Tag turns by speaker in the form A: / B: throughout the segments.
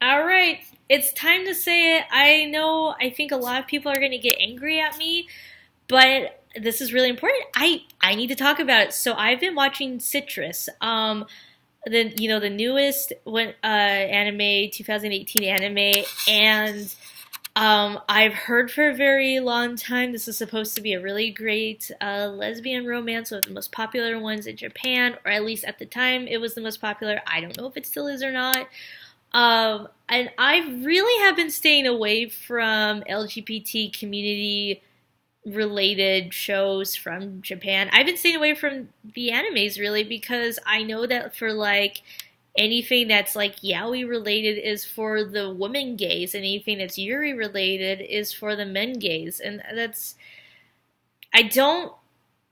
A: All right, it's time to say it. I know I think a lot of people are going to get angry at me, but this is really important. I need to talk about it. So I've been watching Citrus. The newest anime 2018 anime, and I've heard for a very long time this is supposed to be a really great lesbian romance, one of the most popular ones in Japan, or at least at the time it was the most popular. I don't know if it still is or not. And I really have been staying away from LGBT community related shows from Japan. I've been staying away from the animes really because I know that for like anything that's like yaoi related is for the women gays, and anything that's yuri related is for the men gays. And that's I don't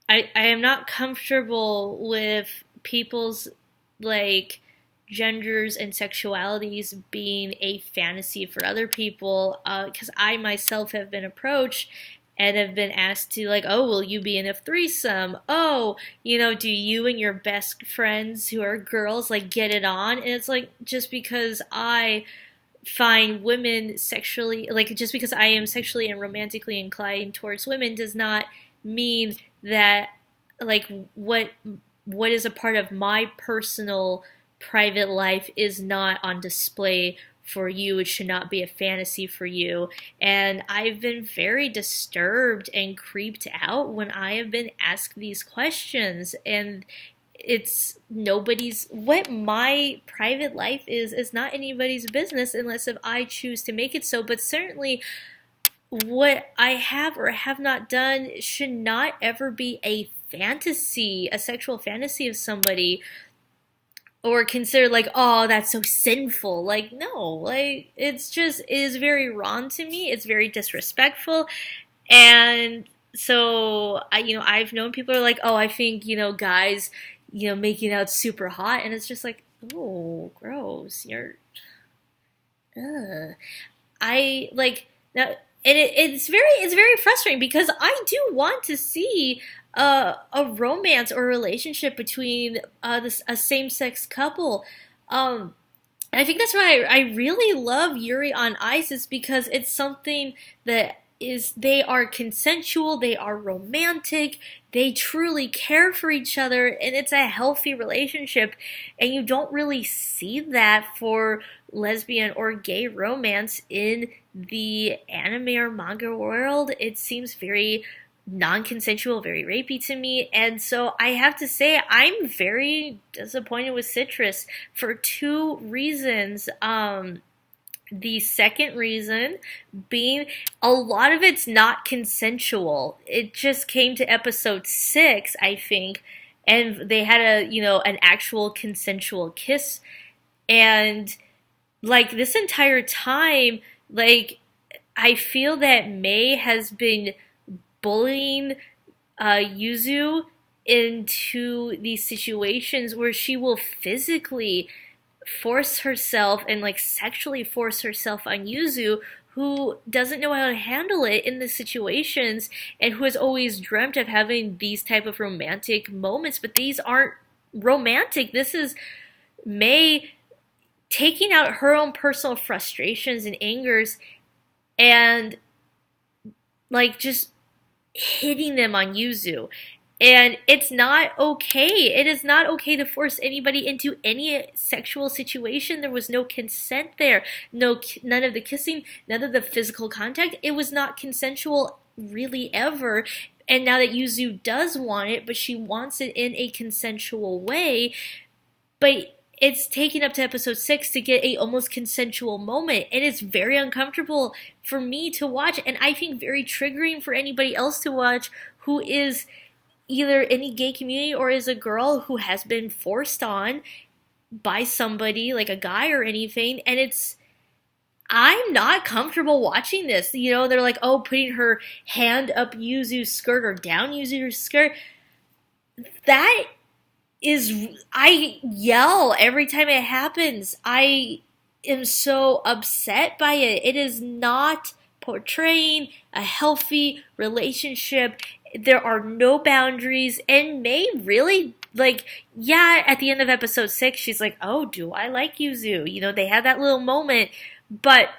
A: I am not comfortable with people's like genders and sexualities being a fantasy for other people, because I myself have been approached and have been asked to, like, oh, will you be in a threesome? Oh, do you and your best friends who are girls like get it on? And it's like, just because I find women sexually, like, just because I am sexually and romantically inclined towards women does not mean that, like, what is a part of my personal private life is not on display for you. It should not be a fantasy for you. And I've been very disturbed and creeped out when I have been asked these questions. And it's nobody's, what my private life is not anybody's business unless if I choose to make it so. But certainly what I have or have not done should not ever be a fantasy, a sexual fantasy of somebody, or consider like, oh, that's so sinful. Like, no, like, it is very wrong to me. It's very disrespectful. And so I've known people are like, oh, I think, guys, making out super hot. And it's just like, oh, gross. Ugh. I like now, and it's very frustrating because I do want to see a romance or a relationship between a same sex couple. And I think that's why I really love Yuri on Ice, is because it's something that is, they are consensual, they are romantic, they truly care for each other, and it's a healthy relationship. And you don't really see that for lesbian or gay romance in the anime or manga world. It seems very non-consensual, very rapey to me. And so I have to say I'm very disappointed with Citrus for two reasons. The second reason being a lot of it's not consensual. It just came to episode 6, I think, and they had an actual consensual kiss. And like this entire time, like, I feel that Mei has been bullying Yuzu into these situations where she will physically force herself and like sexually force herself on Yuzu, who doesn't know how to handle it in the situations and who has always dreamt of having these type of romantic moments. But these aren't romantic. This is Mei taking out her own personal frustrations and angers and like just hitting them on Yuzu. And it's not okay. It is not okay to force anybody into any sexual situation. There was no consent there. None of the kissing, none of the physical contact. It was not consensual really ever. And now that Yuzu does want it, but she wants it in a consensual way, but it's taken up to episode 6 to get a almost consensual moment, and it's very uncomfortable for me to watch, and I think very triggering for anybody else to watch who is either in the gay community or is a girl who has been forced on by somebody, like a guy or anything, and I'm not comfortable watching this. They're like, oh, putting her hand up Yuzu's skirt or down Yuzu's skirt. That I yell every time it happens. I am so upset by it. It is not portraying a healthy relationship. There are no boundaries, and Mei really like, yeah, at the end of episode 6, she's like, oh, do I like Yuzu? You know, they had that little moment, but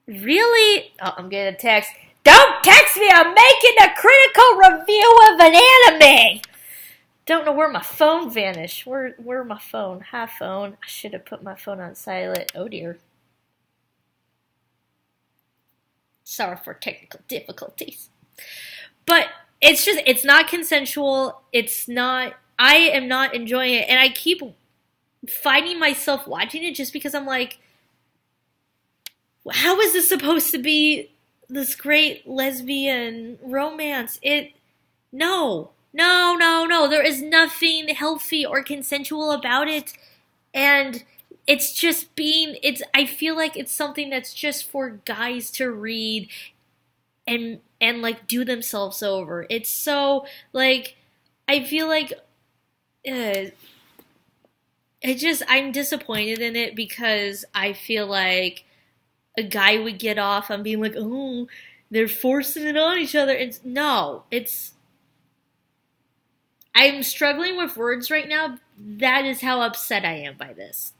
A: really, oh, I'm getting a text. Don't text me, I'm making a critical review of an anime! Don't know where my phone vanished. Where my phone? Hi, phone. I should have put my phone on silent. Oh, dear. Sorry for technical difficulties. But it's not consensual. I am not enjoying it. And I keep finding myself watching it just because I'm like, how is this supposed to be this great lesbian romance? No. There is nothing healthy or consensual about it. And I feel like it's something that's just for guys to read and like do themselves over. It's so like, I feel like I'm disappointed in it because I feel like a guy would get off on being like, oh, they're forcing it on each other. I'm struggling with words right now. That is how upset I am by this.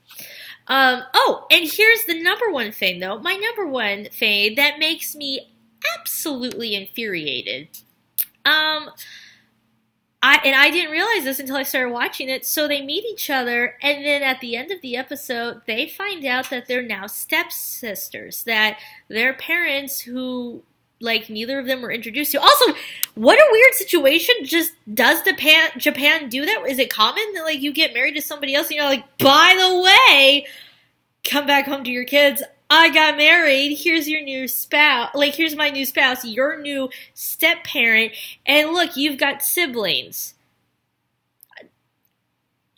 A: Oh, and here's the number one thing, though. My number one thing that makes me absolutely infuriated. I didn't realize this until I started watching it. So they meet each other, and then at the end of the episode, they find out that they're now stepsisters. That their parents, who like neither of them were introduced to. Also, what a weird situation. Just does Japan do that? Is it common that like you get married to somebody else and you're like, by the way, come back home to your kids. I got married. Here's your new spouse. Like, here's my new spouse, your new step parent, and look, you've got siblings.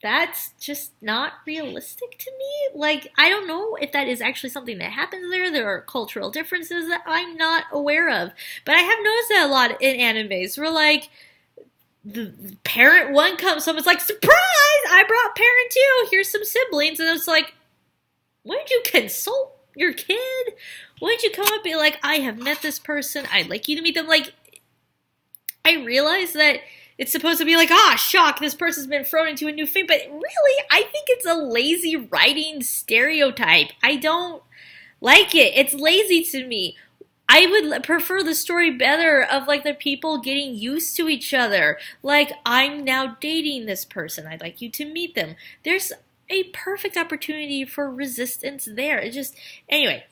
A: That's just not realistic to me. Like, I don't know if that is actually something that happens there. There are cultural differences that I'm not aware of. But I have noticed that a lot in animes. Where, like, the parent one comes home, it's like, surprise! I brought parent two! Here's some siblings. And it's like, wouldn't you consult your kid? Wouldn't you come up and be like, I have met this person. I'd like you to meet them. Like, I realize that it's supposed to be like, shock, this person's been thrown into a new thing. But really, I think it's a lazy writing stereotype. I don't like it. It's lazy to me. I would prefer the story better of, like, the people getting used to each other. Like, I'm now dating this person. I'd like you to meet them. There's a perfect opportunity for resistance there. Anyway.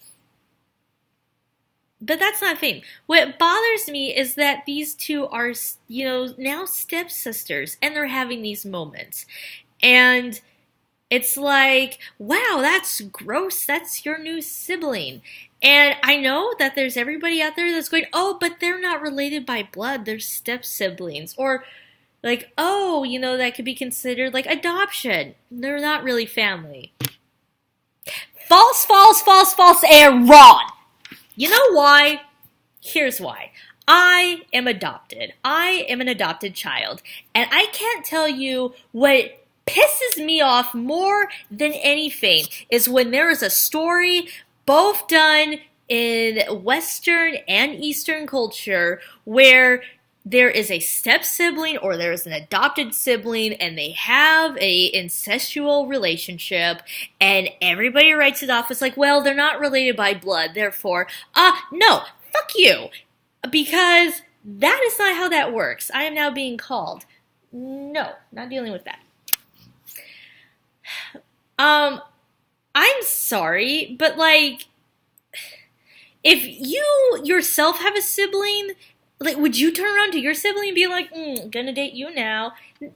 A: But that's not a thing. What bothers me is that these two are, now stepsisters, and they're having these moments. And it's like, wow, that's gross. That's your new sibling. And I know that there's everybody out there that's going, oh, but they're not related by blood. They're step-siblings. Or, like, oh, that could be considered, like, adoption. They're not really family. False, and wrong. You know why? Here's why. I am adopted. I am an adopted child. And I can't tell you what pisses me off more than anything is when there is a story both done in Western and Eastern culture where there is a step-sibling or there is an adopted sibling and they have a incestual relationship and everybody writes it off as like, well, they're not related by blood, therefore, no, fuck you. Because that is not how that works. I am now being called. No, not dealing with that. I'm sorry, but like, if you yourself have a sibling, like, would you turn around to your sibling and be like, gonna date you now?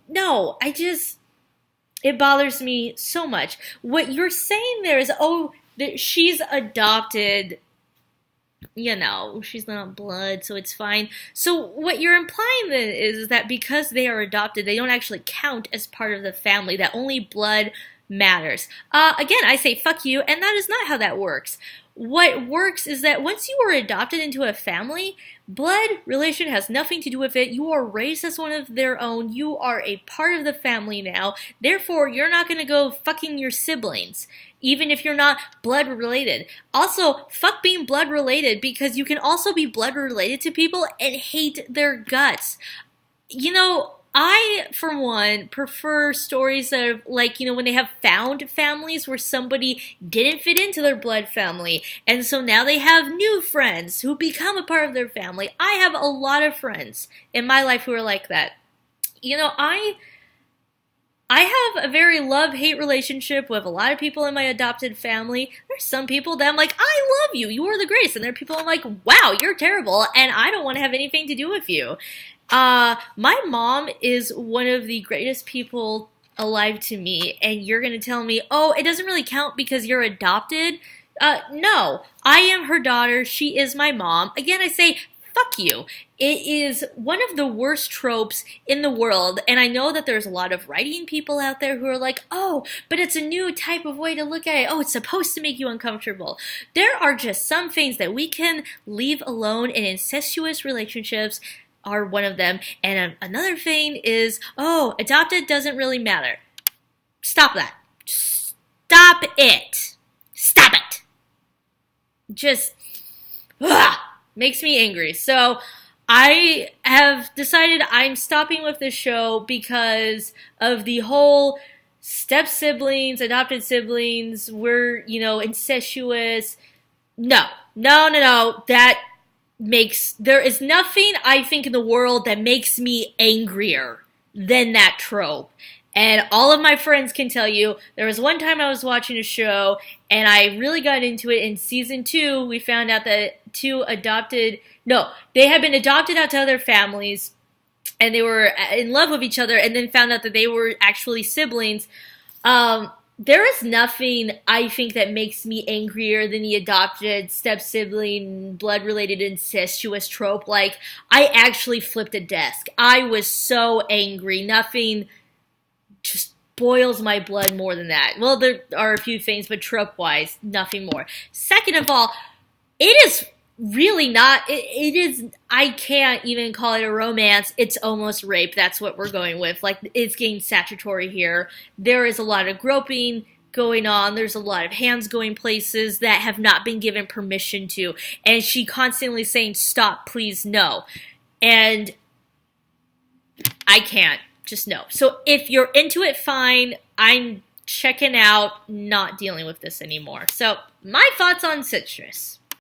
A: No, it bothers me so much. What you're saying there is, that she's adopted, she's not blood, so it's fine. So what you're implying then is that because they are adopted, they don't actually count as part of the family, that only blood matters. Again, I say fuck you, and that is not how that works. What works is that once you are adopted into a family, blood relation has nothing to do with it. You are raised as one of their own. You are a part of the family now. Therefore, you're not going to go fucking your siblings, even if you're not blood related. Also, fuck being blood related, because you can also be blood related to people and hate their guts. I, for one, prefer stories that are like, when they have found families where somebody didn't fit into their blood family, and so now they have new friends who become a part of their family. I have a lot of friends in my life who are like that. I have a very love-hate relationship with a lot of people in my adopted family. There's some people that I'm like, I love you, you are the greatest. And there are people I'm like, wow, you're terrible, and I don't want to have anything to do with you. My mom is one of the greatest people alive to me, and you're going to tell me, oh, it doesn't really count because you're adopted? No, I am her daughter. She is my mom. Again, I say, fuck you. It is one of the worst tropes in the world, and I know that there's a lot of writing people out there who are like, oh, but it's a new type of way to look at it. Oh, it's supposed to make you uncomfortable. There are just some things that we can leave alone, and incestuous relationships are one of them. And another thing is, oh, adopted doesn't really matter. Stop that. Stop it. Stop it. Just makes me angry. So I have decided I'm stopping with this show because of the whole step siblings, adopted siblings, we're, incestuous. No. There is nothing I think in the world that makes me angrier than that trope. And all of my friends can tell you, there was one time I was watching a show and I really got into it. In season 2, we found out that they had been adopted out to other families and they were in love with each other, and then found out that they were actually siblings. There is nothing I think that makes me angrier than the adopted step-sibling, blood-related incestuous trope. Like, I actually flipped a desk. I was so angry. Nothing just boils my blood more than that. Well, there are a few things, but trope-wise, nothing more. Second of all, it is really not, it is, I can't even call it a romance. It's almost rape. That's what we're going with. Like, it's getting statutory here. There is a lot of groping going on. There's a lot of hands going places that have not been given permission to. And she constantly saying, stop, please, no. And I can't. Just no. So if you're into it, fine. I'm checking out, not dealing with this anymore. So my thoughts on citrus.